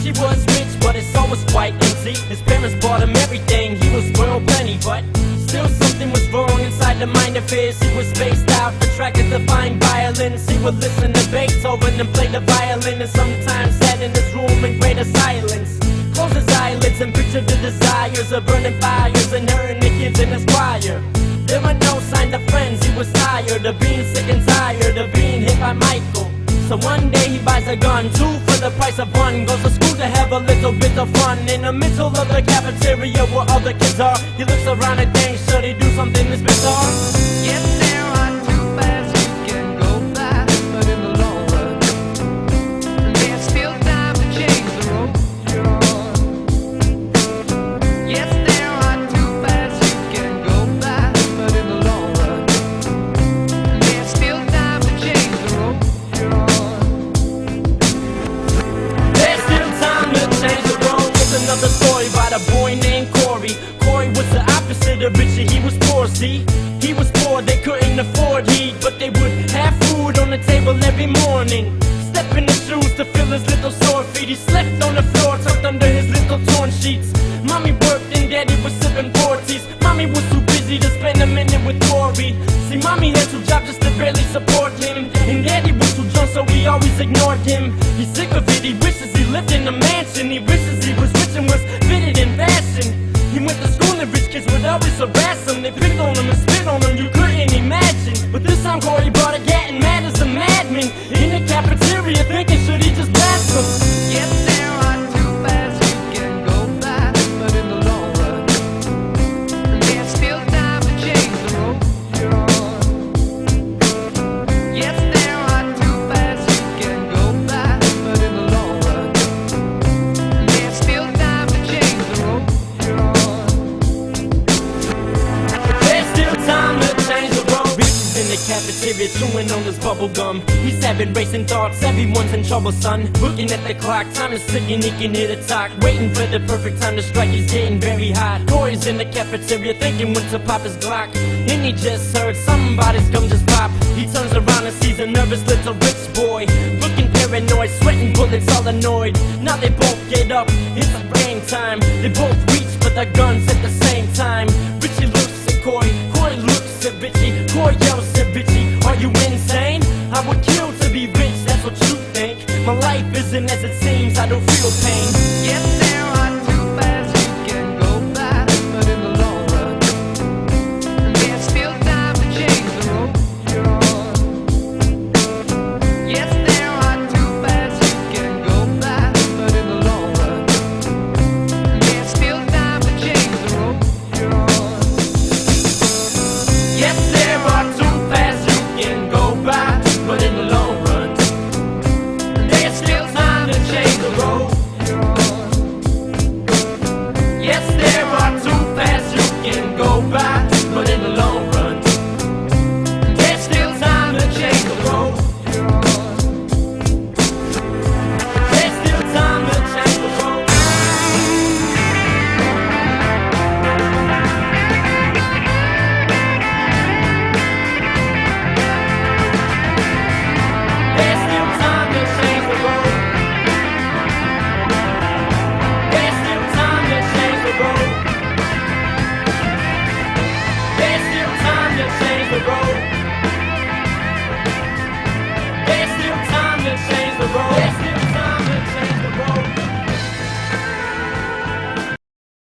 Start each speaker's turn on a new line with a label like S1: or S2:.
S1: Richie was rich, but his soul was quite empty. His parents bought him everything, he was spoiled plenty, but still something was wrong inside the mind of his. He was spaced out, attracted to fine violence. He would listen to Beethoven and play the violin, and sometimes sat in his room in greater silence. Close his eyelids and picture the desires of burning fires and hurting the kids in his choir. There were no signs of friends, he was tired of being sick and tired of being hit by Michael. So one day he buys a gun, 2 for the price of 1. Goes to school to have a little bit of fun. In the middle of the cafeteria where other kids are, he looks around and thinks, should he do something this bizarre?
S2: Yes, there are 2 paths you can go by, but in the long run, there's still time to change the road you're on. Yes, there are 2 paths you can go by, but in the long run, there's still time to change the road you're on.
S1: There's still time to change the road. It's another story about a boy named Corey. Corey was the opposite of Richie, he was poor, see? He was poor, they couldn't afford heat, but they would have food on the table every morning. Step in his shoes to fill his little sore feet. He slept on the floor, tucked under his little torn sheets. Mommy worked and daddy was sipping 40s. Mommy was too busy to spend a minute with Corey. See, mommy had 2 jobs just to barely support him, and daddy was too drunk so he always ignored him. He's sick of it, he wishes he lived in a mansion. He wishes he was rich and was fitted in fashion. He went to school and rich kids would always harass him. They picked on him and spit on him, you couldn't imagine. But this time Corey brought it, getting mad as a madman. In the cafeteria thinking, should he just blast him?
S2: Yes, there are 2 paths you can go by, but in the long run, there's still time to change the road you're on. Yes, there are 2 paths you can go by, but in the long run, there's still time to change the road you're on.
S1: There's still time to change the road. Richie's in the cafeteria chewing on his bubble gum. He's having racing thoughts, everyone's in trouble, son. Looking at the clock, time is ticking, he can hear the talk. Waiting for the perfect time to strike, he's getting very hot. Corey's in the cafeteria thinking when to pop his Glock. And he just heard somebody's gum just pop. He turns around and sees a nervous little rich boy, looking paranoid, sweating bullets, all annoyed. Now they both get up, it's game time. They both reach for their guns at the same time. Richie looks at Corey, Corey looks at Richie. Corey yells at Richie, are you insane? I would kill to be rich, that's what you think. My life isn't as it seems, I don't feel pain.
S2: Yes,